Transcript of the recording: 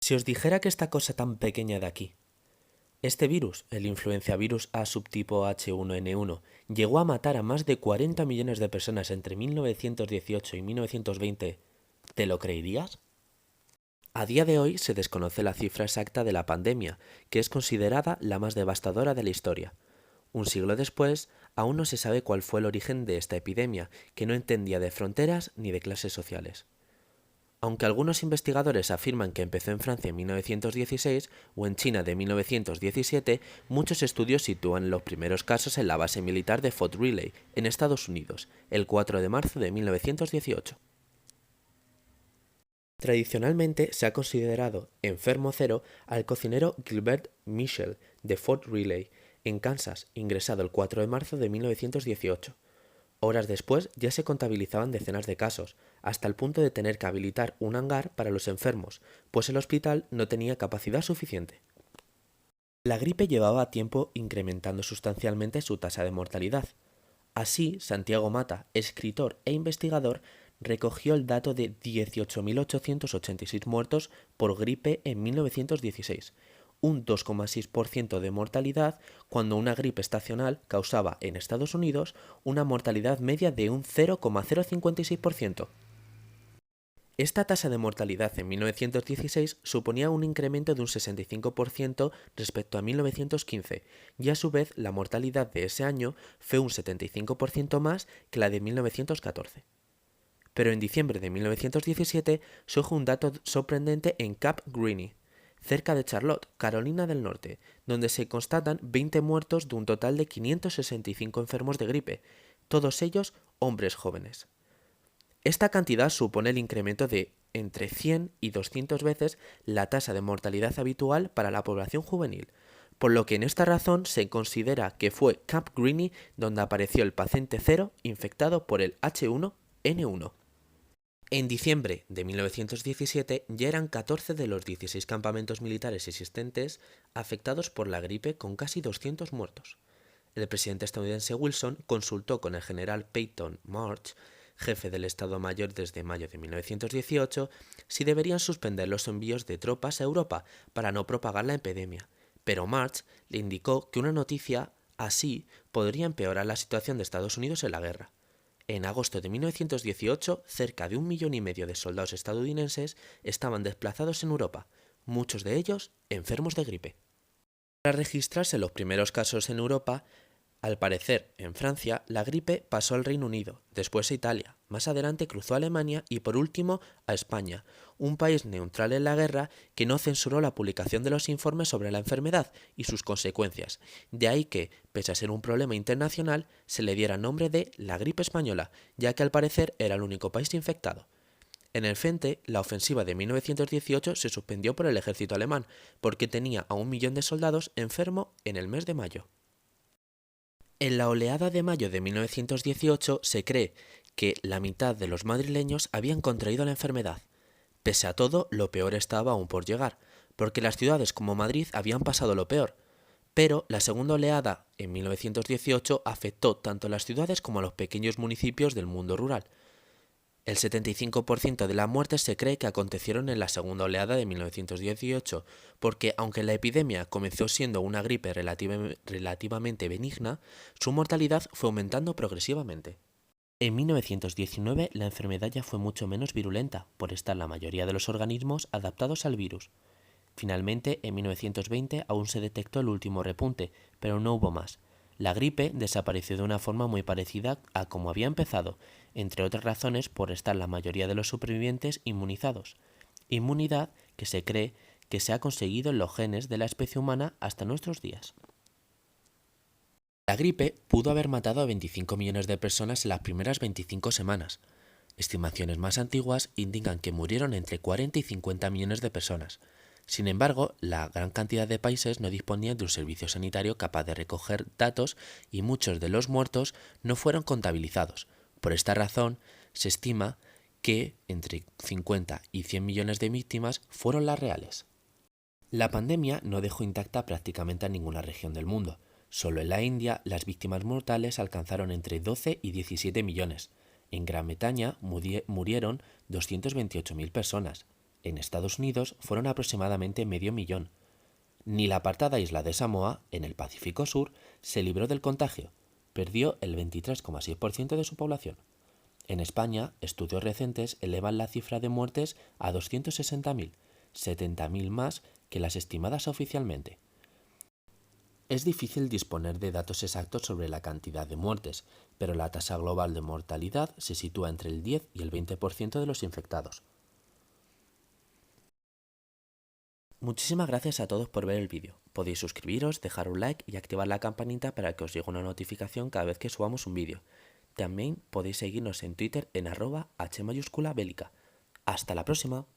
Si os dijera que esta cosa tan pequeña de aquí, este virus, el influenciavirus A subtipo H1N1, llegó a matar a más de 40 millones de personas entre 1918 y 1920, ¿te lo creerías? A día de hoy se desconoce la cifra exacta de la pandemia, que es considerada la más devastadora de la historia. Un siglo después, aún no se sabe cuál fue el origen de esta epidemia, que no entendía de fronteras ni de clases sociales. Aunque algunos investigadores afirman que empezó en Francia en 1916 o en China de 1917, muchos estudios sitúan los primeros casos en la base militar de Fort Riley, en Estados Unidos, el 4 de marzo de 1918. Tradicionalmente se ha considerado enfermo cero al cocinero Gilbert Michel de Fort Riley, en Kansas, ingresado el 4 de marzo de 1918. Horas después ya se contabilizaban decenas de casos, hasta el punto de tener que habilitar un hangar para los enfermos, pues el hospital no tenía capacidad suficiente. La gripe llevaba tiempo incrementando sustancialmente su tasa de mortalidad. Así, Santiago Mata, escritor e investigador, recogió el dato de 18.886 muertos por gripe en 1916, un 2,6% de mortalidad cuando una gripe estacional causaba en Estados Unidos una mortalidad media de un 0,056%. Esta tasa de mortalidad en 1916 suponía un incremento de un 65% respecto a 1915 y a su vez la mortalidad de ese año fue un 75% más que la de 1914. Pero en diciembre de 1917 surge un dato sorprendente en Cap Greene, cerca de Charlotte, Carolina del Norte, donde se constatan 20 muertos de un total de 565 enfermos de gripe, todos ellos hombres jóvenes. Esta cantidad supone el incremento de entre 100 y 200 veces la tasa de mortalidad habitual para la población juvenil, por lo que en esta razón se considera que fue Camp Greene donde apareció el paciente cero infectado por el H1N1. En diciembre de 1917 ya eran 14 de los 16 campamentos militares existentes afectados por la gripe con casi 200 muertos. El presidente estadounidense Wilson consultó con el general Peyton March, jefe del Estado Mayor desde mayo de 1918, si deberían suspender los envíos de tropas a Europa para no propagar la epidemia, pero March le indicó que una noticia así podría empeorar la situación de Estados Unidos en la guerra. En agosto de 1918, cerca de 1,5 millones de soldados estadounidenses estaban desplazados en Europa, muchos de ellos enfermos de gripe. Tras registrarse los primeros casos en Europa, al parecer, en Francia, la gripe pasó al Reino Unido, después a Italia, más adelante cruzó a Alemania y por último a España, un país neutral en la guerra que no censuró la publicación de los informes sobre la enfermedad y sus consecuencias. De ahí que, pese a ser un problema internacional, se le diera nombre de la gripe española, ya que al parecer era el único país infectado. En el frente, la ofensiva de 1918 se suspendió por el ejército alemán, porque tenía a 1 millón de soldados enfermo en el mes de mayo. En la oleada de mayo de 1918 se cree que la mitad de los madrileños habían contraído la enfermedad. Pese a todo, lo peor estaba aún por llegar, porque las ciudades como Madrid habían pasado lo peor. Pero la segunda oleada, en 1918, afectó tanto a las ciudades como a los pequeños municipios del mundo rural. El 75% de las muertes se cree que acontecieron en la segunda oleada de 1918, porque aunque la epidemia comenzó siendo una gripe relativamente benigna, su mortalidad fue aumentando progresivamente. En 1919 la enfermedad ya fue mucho menos virulenta, por estar la mayoría de los organismos adaptados al virus. Finalmente, en 1920 aún se detectó el último repunte, pero no hubo más. La gripe desapareció de una forma muy parecida a como había empezado, entre otras razones por estar la mayoría de los supervivientes inmunizados. Inmunidad que se cree que se ha conseguido en los genes de la especie humana hasta nuestros días. La gripe pudo haber matado a 25 millones de personas en las primeras 25 semanas. Estimaciones más antiguas indican que murieron entre 40 y 50 millones de personas. Sin embargo, la gran cantidad de países no disponían de un servicio sanitario capaz de recoger datos y muchos de los muertos no fueron contabilizados. Por esta razón, se estima que entre 50 y 100 millones de víctimas fueron las reales. La pandemia no dejó intacta prácticamente a ninguna región del mundo. Solo en la India las víctimas mortales alcanzaron entre 12 y 17 millones. En Gran Bretaña murieron 228.000 personas. En Estados Unidos fueron aproximadamente medio millón. Ni la apartada isla de Samoa, en el Pacífico Sur, se libró del contagio. Perdió el 23,6% de su población. En España, estudios recientes elevan la cifra de muertes a 260.000, 70.000 más que las estimadas oficialmente. Es difícil disponer de datos exactos sobre la cantidad de muertes, pero la tasa global de mortalidad se sitúa entre el 10 y el 20% de los infectados. Muchísimas gracias a todos por ver el vídeo. Podéis suscribiros, dejar un like y activar la campanita para que os llegue una notificación cada vez que subamos un vídeo. También podéis seguirnos en Twitter en @h_bélica. ¡Hasta la próxima!